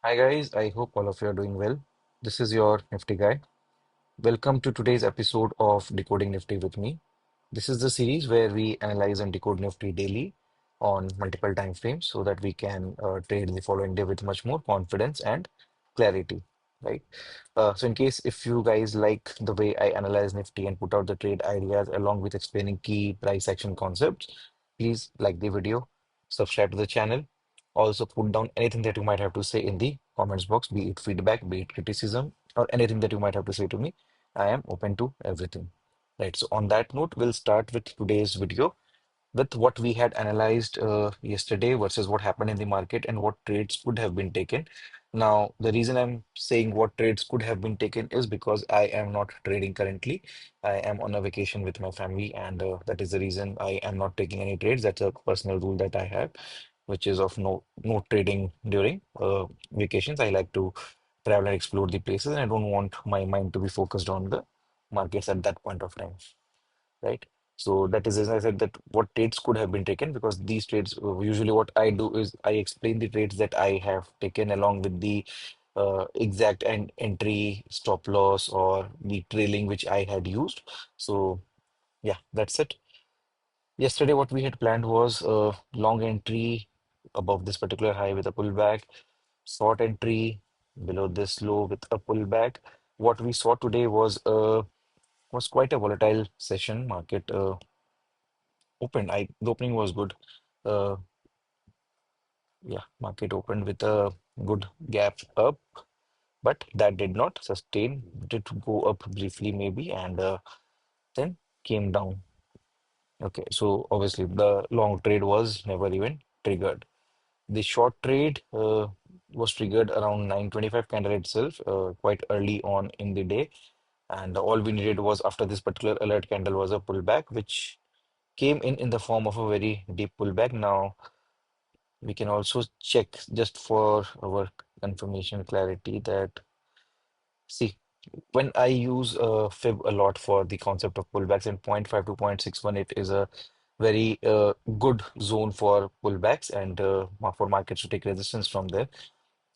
Hi guys, I hope all of you are doing well. This is your Nifty Guy. Welcome to today's episode of Decoding Nifty with me. This is the series where we analyze and decode Nifty daily on multiple time frames so that we can trade the following day with much more confidence and clarity, right? So in case if you guys like the way I analyze Nifty and put out the trade ideas along with explaining key price action concepts, please like the video, subscribe to the channel. Also put down anything that you might have to say in the comments box, be it feedback, be it criticism, or anything that you might have to say to me. I am open to everything. Right. So on that note, we'll start with today's video with what we had analyzed yesterday versus what happened in the market and what trades could have been taken. Now, the reason I'm saying what trades could have been taken is because I am not trading currently. I am on a vacation with my family, and that is the reason I am not taking any trades. That's a personal rule that I have, which is of no trading during vacations. I like to travel and explore the places, and I don't want my mind to be focused on the markets at that point of time, right? So that is, as I said, that what trades could have been taken because these trades, usually what I do is I explain the trades that I have taken along with the exact and entry stop loss or the trailing which I had used. So yeah, that's it. Yesterday, what we had planned was a long entry above this particular high with a pullback, short entry below this low with a pullback. What we saw today was quite a volatile session. Market opened. The opening was good. Uh, yeah, market opened with a good gap up, but that did not sustain. Did go up briefly maybe, and then came down. Okay, so obviously the long trade was never even triggered. The short trade was triggered around 9:25 candle itself, quite early on in the day, and all we needed was after this particular alert candle was a pullback, which came in the form of a very deep pullback. Now we can also check just for our confirmation clarity that see when I use fib a lot for the concept of pullbacks and point 0.5 to 0.61, it is a very good zone for pullbacks and for markets to take resistance from there.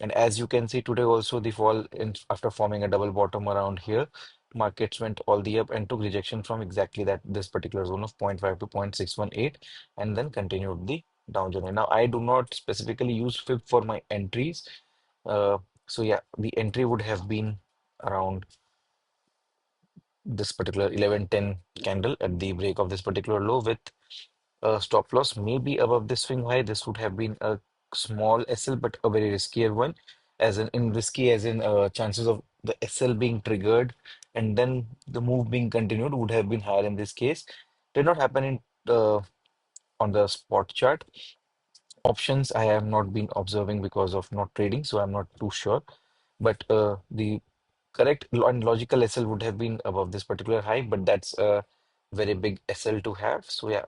And as you can see today also the fall in after forming a double bottom around here, markets went all the up and took rejection from exactly that this particular zone of 0.5 to 0.618 and then continued the down journey. Now I do not specifically use fib for my entries. Uh, so yeah, the entry would have been around this particular 11:10 candle at the break of this particular low with a stop loss maybe above this swing high. This would have been a small SL, but a very riskier one, as in risky, as in chances of the SL being triggered and then the move being continued would have been higher in this case. Did not happen in on the spot chart. Options I have not been observing because of not trading, so I'm not too sure. But the correct and logical SL would have been above this particular high, but that's a very big SL to have. So yeah,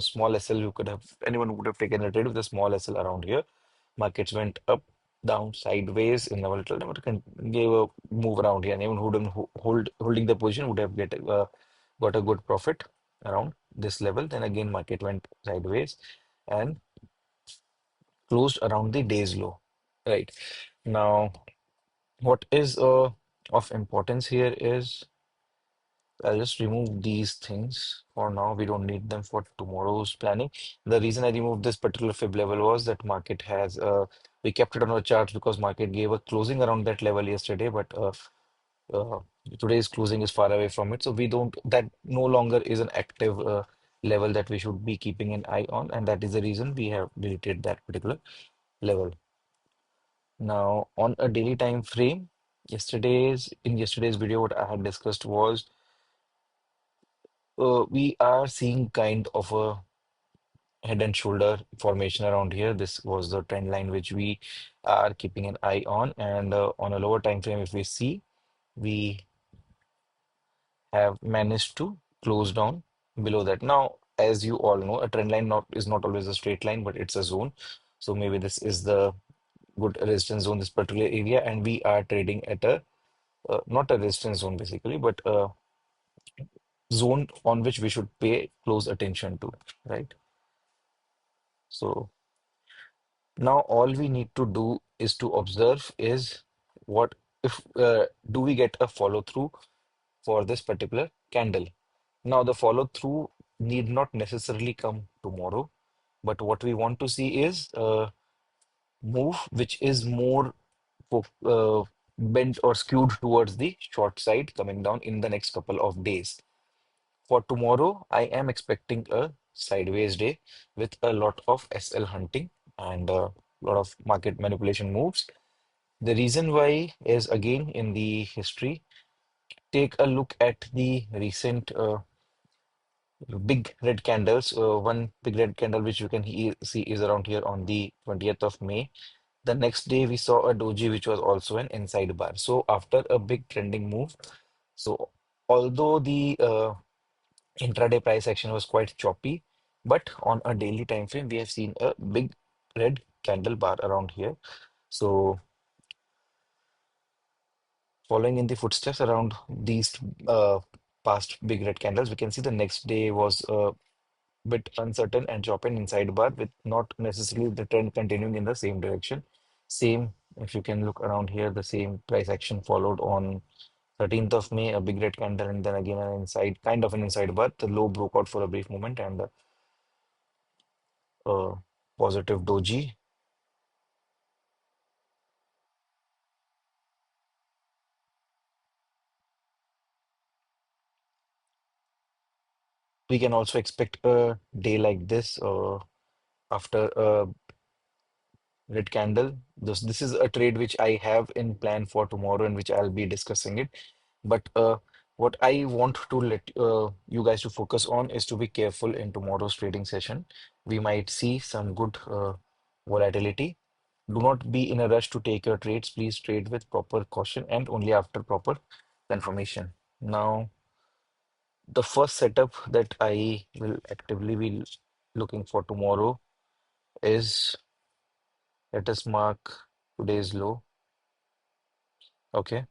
small SL, you could have anyone would have taken a trade with a small SL around here. Markets went up, down, sideways in the volatile, but gave a move around here. And anyone who didn't holding the position would have got a good profit around this level. Then again, market went sideways and closed around the day's low. Right now, what is of importance here is I'll just remove these things for now. We don't need them for tomorrow's planning. The reason I removed this particular fib level was that market has we kept it on our charts because market gave a closing around that level yesterday, but uh, today's closing is far away from it. So we don't that no longer is an active level that we should be keeping an eye on, and that is the reason we have deleted that particular level. Now on a daily time frame, yesterday's video, what I had discussed was we are seeing kind of a head and shoulder formation around here. This was the trend line which we are keeping an eye on. And on a lower time frame, if we see, we have managed to close down below that. Now, as you all know, a trend line not is not always a straight line, but it's a zone. So maybe this is the good resistance zone, this particular area, and we are trading at a not a resistance zone basically, but a zone on which we should pay close attention to, right? So now all we need to do is to observe is what if do we get a follow through for this particular candle. Now, the follow through need not necessarily come tomorrow, but what we want to see is a move which is more bent or skewed towards the short side coming down in the next couple of days. For tomorrow, I am expecting a sideways day with a lot of SL hunting and a lot of market manipulation moves. The reason why is again in the history. Take a look at the recent big red candles. One big red candle which you can see is around here on the 20th of May. The next day we saw a doji which was also an inside bar. So after a big trending move, so although the intraday price action was quite choppy, but on a daily time frame we have seen a big red candle bar around here. So following in the footsteps around these past big red candles, we can see the next day was bit uncertain and drop in inside bar with not necessarily the trend continuing in the same direction. Same, if you can look around here, the same price action followed on 13th of May, a big red candle, and then again an inside, kind of an inside bar. The low broke out for a brief moment and uh, positive doji. We can also expect a day like this after a red candle. This is a trade which I have in plan for tomorrow and which I'll be discussing it. But what I want to let you guys to focus on is to be careful in tomorrow's trading session. We might see some good volatility. Do not be in a rush to take your trades. Please trade with proper caution and only after proper confirmation. Now, the first setup that I will actively be looking for tomorrow is, let us mark today's low. Okay.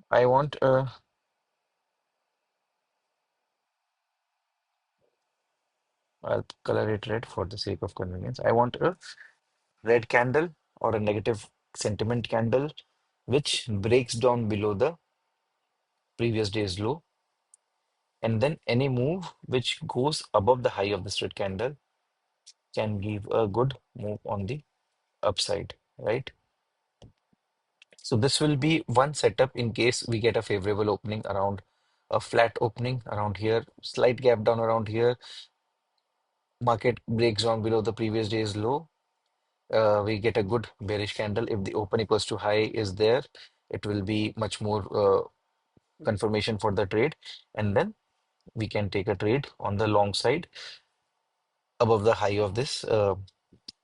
I want I'll color it red for the sake of convenience. I want a red candle or a negative sentiment candle which breaks down below the previous day's low, and then any move which goes above the high of this red candle can give a good move on the upside, right? So this will be one setup in case we get a favorable opening around a flat opening around here, slight gap down around here, market breaks down below the previous day's low, we get a good bearish candle. If the open equals to high is there, it will be much more confirmation for the trade. And then we can take a trade on the long side above the high of this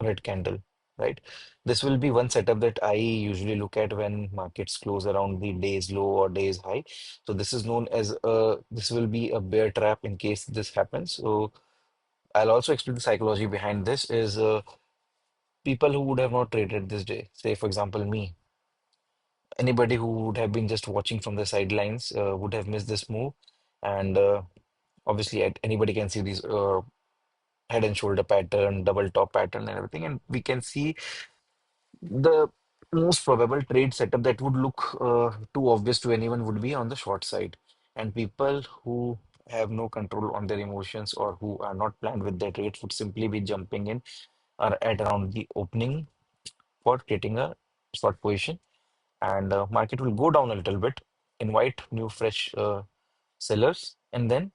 red candle, right? This will be one setup that I usually look at when markets close around the day's low or day's high. So this is known as this will be a bear trap in case this happens. So I'll also explain the psychology behind this is people who would have not traded this day, say for example me, anybody who would have been just watching from the sidelines would have missed this move. And obviously, anybody can see these head and shoulder pattern, double top pattern, and everything. And we can see the most probable trade setup that would look too obvious to anyone would be on the short side. And people who have no control on their emotions or who are not planned with their trades would simply be jumping in or at around the opening for creating a short position, and market will go down a little bit, invite new fresh sellers, and then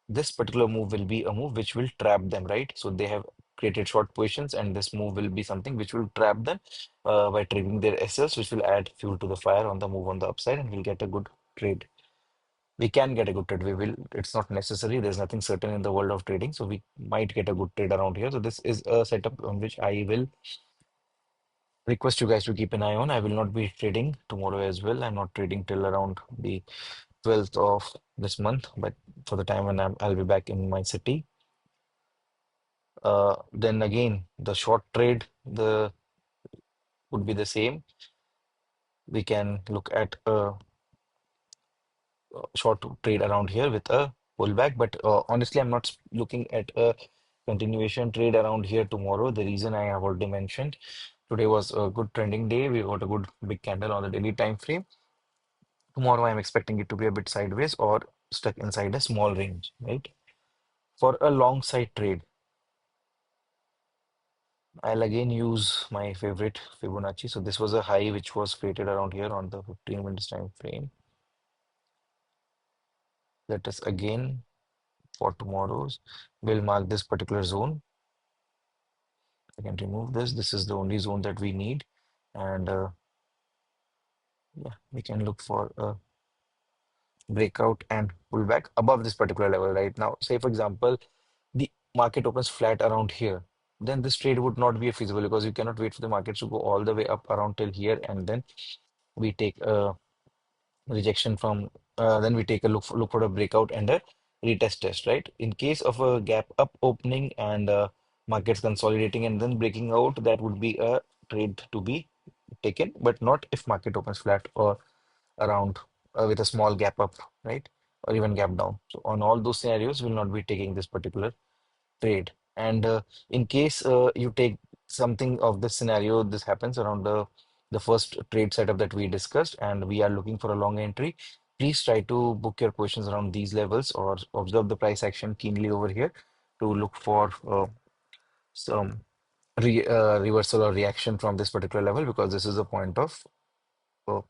this particular move will be a move which will trap them, right? So they have created short positions, and this move will be something which will trap them by triggering their SLs, which will add fuel to the fire on the move on the upside, and we'll get a good trade. We can get a good trade. We will. It's not necessary. There's nothing certain in the world of trading, so we might get a good trade around here. So this is a setup on which I will request you guys to keep an eye on. I will not be trading tomorrow as well. I'm not trading till around the 12th of this month, but for the time when I'll be back in my city. Then again, the short trade the would be the same. We can look at a short trade around here with a pullback, but honestly, I'm not looking at a continuation trade around here tomorrow. The reason I have already mentioned, today was a good trending day. We got a good big candle on the daily time frame. Tomorrow, I'm expecting it to be a bit sideways or stuck inside a small range, right? For a long side trade, I'll again use my favorite Fibonacci. So this was a high which was created around here on the 15 minutes time frame. Let us again for tomorrow's, we'll mark this particular zone. I can remove this. This is the only zone that we need. And yeah, we can look for a breakout and pullback above this particular level right now. Say, for example, the market opens flat around here, then this trade would not be feasible because you cannot wait for the markets to go all the way up around till here and then we take a rejection from then we take a look for a breakout and a retest test, right? In case of a gap up opening and markets consolidating and then breaking out, that would be a trade to be taken, but not if market opens flat or around with a small gap up, right? Or even gap down. So on all those scenarios, we'll not be taking this particular trade. And in case you take something of this scenario, this happens around the first trade setup that we discussed, and we are looking for a long entry. Please try to book your positions around these levels or observe the price action keenly over here to look for some reversal or reaction from this particular level because this is a point of uh,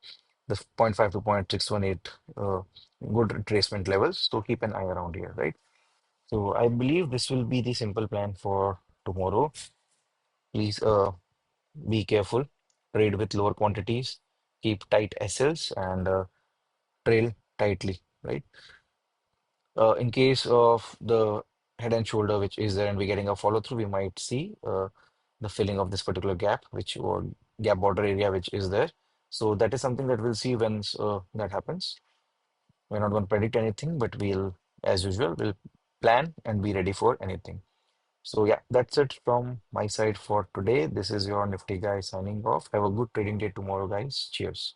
the 0.5 to 0.618 good retracement levels. So keep an eye around here, right? So I believe this will be the simple plan for tomorrow. Please be careful, trade with lower quantities, keep tight SLs and trail tightly, right? In case of the head and shoulder, which is there, and we're getting a follow through, we might see the filling of this particular gap, which or gap border area, which is there. So that is something that we'll see when that happens. We're not going to predict anything, but we'll, as usual, we'll plan and be ready for anything. So yeah, that's it from my side for today. This is your Nifty Guy signing off. Have a good trading day tomorrow, guys. Cheers.